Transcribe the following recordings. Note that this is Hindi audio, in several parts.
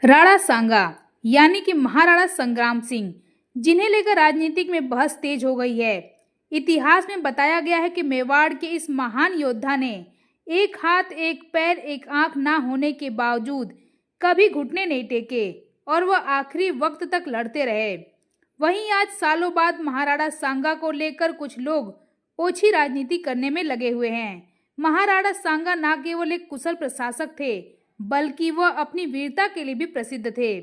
राणा सांगा यानी कि महाराणा संग्राम सिंह, जिन्हें लेकर राजनीतिक में बहस तेज हो गई है। इतिहास में बताया गया है कि मेवाड़ के इस महान योद्धा ने एक हाथ, एक पैर, एक आंख ना होने के बावजूद कभी घुटने नहीं टेके और वह आखिरी वक्त तक लड़ते रहे। वहीं आज सालों बाद महाराणा सांगा को लेकर कुछ लोग ओछी राजनीति करने में लगे हुए हैं। महाराणा सांगा न केवल एक कुशल प्रशासक थे, बल्कि वह अपनी वीरता के लिए भी प्रसिद्ध थे।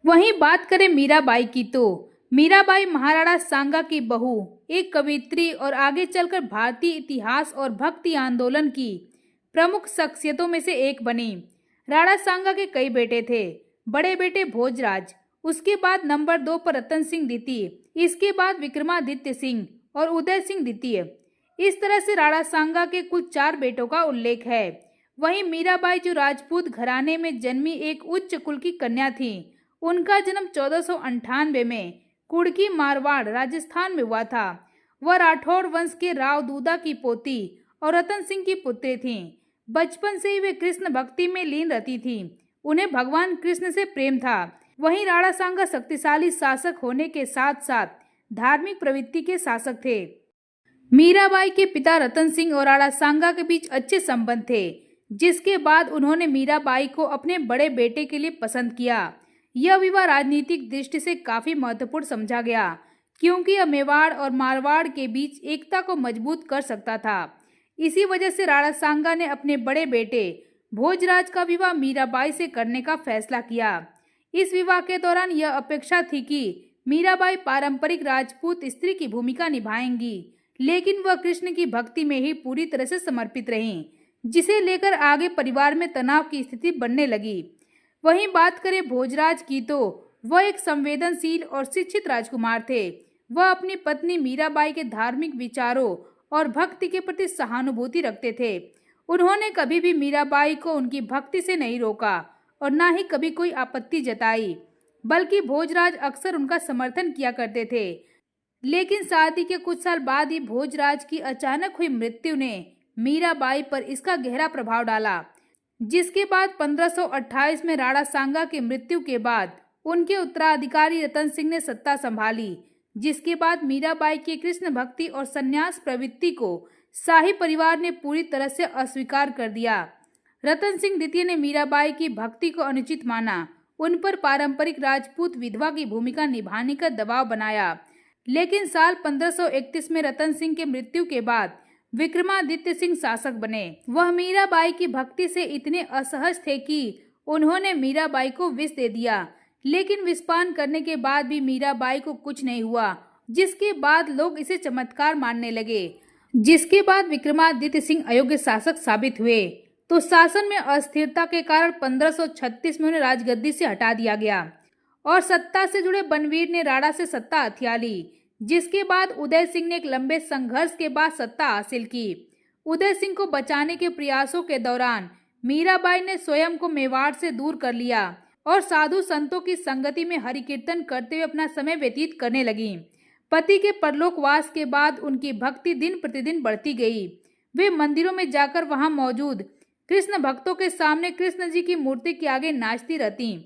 वहीं बात करें मीराबाई की, तो मीराबाई महाराणा सांगा की बहू, एक कवियत्री और आगे चलकर भारतीय इतिहास और भक्ति आंदोलन की प्रमुख शख्सियतों में से एक बनी। राणा सांगा के कई बेटे थे। बड़े बेटे भोजराज, उसके बाद नंबर 2 पर रतन सिंह द्वितीय, इसके बाद विक्रमादित्य सिंह और उदय सिंह द्वितीय। इस तरह से राणा सांगा के कुल 4 बेटों का उल्लेख है। वहीं मीराबाई, जो राजपूत घराने में जन्मी एक उच्च कुल की कन्या थी, उनका जन्म 1498 में कुड़की, मारवाड़, राजस्थान में हुआ था। वह राठौड़ वंश के राव दूदा की पोती और रतन सिंह की पुत्री थीं। बचपन से ही वे कृष्ण भक्ति में लीन रहती थीं। उन्हें भगवान कृष्ण से प्रेम था। वहीं राणा सांगा शक्तिशाली शासक होने के साथ साथ धार्मिक प्रवृत्ति के शासक थे। मीराबाई के पिता रतन सिंह और राणा सांगा के बीच अच्छे संबंध थे, जिसके बाद उन्होंने मीराबाई को अपने बड़े बेटे के लिए पसंद किया। यह विवाह राजनीतिक दृष्टि से काफी महत्वपूर्ण समझा गया, क्योंकि यह मेवाड़ और मारवाड़ के बीच एकता को मजबूत कर सकता था। इसी वजह से राणा सांगा ने अपने बड़े बेटे भोजराज का विवाह मीराबाई से करने का फैसला किया। इस विवाह के दौरान यह अपेक्षा थी कि मीराबाई पारंपरिक राजपूत स्त्री की भूमिका निभाएंगी, लेकिन वह कृष्ण की भक्ति में ही पूरी तरह से समर्पित रहीं, जिसे लेकर आगे परिवार में तनाव की स्थिति बनने लगी। वहीं बात करें भोजराज की, तो वह एक संवेदनशील और शिक्षित राजकुमार थे। वह अपनी पत्नी मीराबाई के धार्मिक विचारों और भक्ति के प्रति सहानुभूति रखते थे। उन्होंने कभी भी मीराबाई को उनकी भक्ति से नहीं रोका और न ही कभी कोई आपत्ति जताई, बल्कि भोजराज अक्सर उनका समर्थन किया करते थे। लेकिन शादी के कुछ साल बाद ही भोजराज की अचानक हुई मृत्यु ने मीराबाई पर इसका गहरा प्रभाव डाला, जिसके बाद 1528 में राणा सांगा की मृत्यु के बाद उनके उत्तराधिकारी रतन सिंह ने सत्ता संभाली, जिसके बाद मीराबाई की कृष्ण भक्ति और संन्यास प्रवृत्ति को शाही परिवार ने पूरी तरह से अस्वीकार कर दिया। रतन सिंह द्वितीय ने मीराबाई की भक्ति को अनुचित माना, उन पर पारंपरिक राजपूत विधवा की भूमिका निभाने का दबाव बनाया। लेकिन साल 1531 में रतन सिंह के मृत्यु के बाद विक्रमादित्य सिंह शासक बने। वह मीराबाई की भक्ति से इतने असहज थे कि उन्होंने मीराबाई को विष दे दिया, लेकिन विषपान करने के बाद भी मीराबाई को कुछ नहीं हुआ, जिसके बाद लोग इसे चमत्कार मानने लगे। जिसके बाद विक्रमादित्य सिंह अयोग्य शासक साबित हुए, तो शासन में अस्थिरता के कारण 1536 में उन्हें राजगद्दी से हटा दिया गया और सत्ता से जुड़े बनवीर ने राणा से सत्ता हथिया ली। जिसके बाद उदय सिंह ने एक लंबे संघर्ष के बाद सत्ता हासिल की। उदय सिंह को बचाने के प्रयासों के दौरान मीराबाई ने स्वयं को मेवाड़ से दूर कर लिया और साधु संतों की संगति में हरि कीर्तन करते हुए अपना समय व्यतीत करने लगी। पति के परलोकवास के बाद उनकी भक्ति दिन प्रतिदिन बढ़ती गई। वे मंदिरों में जाकर वहां मौजूद कृष्ण भक्तों के सामने कृष्ण जी की मूर्ति के आगे नाचती रहती।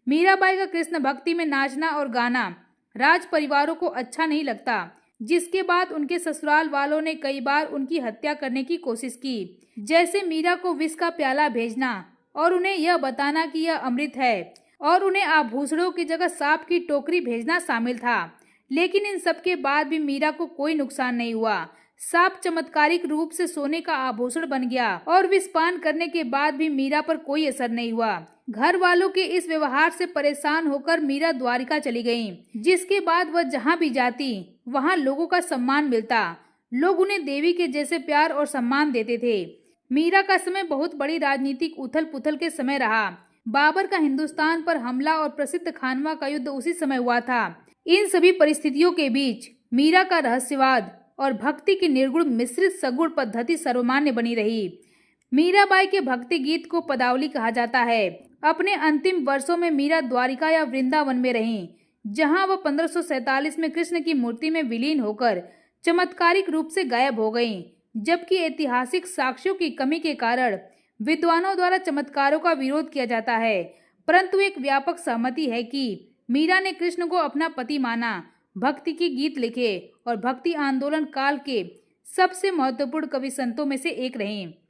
मीराबाई का कृष्ण भक्ति में नाचना और गाना राज परिवारों को अच्छा नहीं लगता, जिसके बाद उनके ससुराल वालों ने कई बार उनकी हत्या करने की कोशिश की, जैसे मीरा को विष का प्याला भेजना और उन्हें यह बताना कि यह अमृत है, और उन्हें आभूषणों की जगह सांप की टोकरी भेजना शामिल था। लेकिन इन सब के बाद भी मीरा को कोई नुकसान नहीं हुआ। सांप चमत्कारिक रूप से सोने का आभूषण बन गया और विषपान करने के बाद भी मीरा पर कोई असर नहीं हुआ। घर वालों के इस व्यवहार से परेशान होकर मीरा द्वारिका चली गईं, जिसके बाद वह जहां भी जाती वहां लोगों का सम्मान मिलता। लोग उन्हें देवी के जैसे प्यार और सम्मान देते थे। मीरा का समय बहुत बड़ी राजनीतिक उथल पुथल के समय रहा। बाबर का हिंदुस्तान पर हमला और प्रसिद्ध खानवा का युद्ध उसी समय हुआ था। इन सभी परिस्थितियों के बीच मीरा का रहस्यवाद और भक्ति की निर्गुण मिश्रित सगुण पद्धति सर्वमान्य बनी रही। मीराबाई के भक्ति गीत को पदावली कहा जाता है। अपने अंतिम वर्षों में मीरा द्वारिका या वृंदावन में रहीं, जहां वह 1547 में कृष्ण की मूर्ति में विलीन होकर चमत्कारिक रूप से गायब हो गईं, जबकि ऐतिहासिक साक्ष्यों की कमी के कारण विद्वानों द्वारा चमत्कारों का विरोध किया जाता है। परंतु एक व्यापक सहमति है कि मीरा ने कृष्ण को अपना पति माना, भक्ति के गीत लिखे और भक्ति आंदोलन काल के सबसे महत्वपूर्ण कवि संतों में से एक रहे।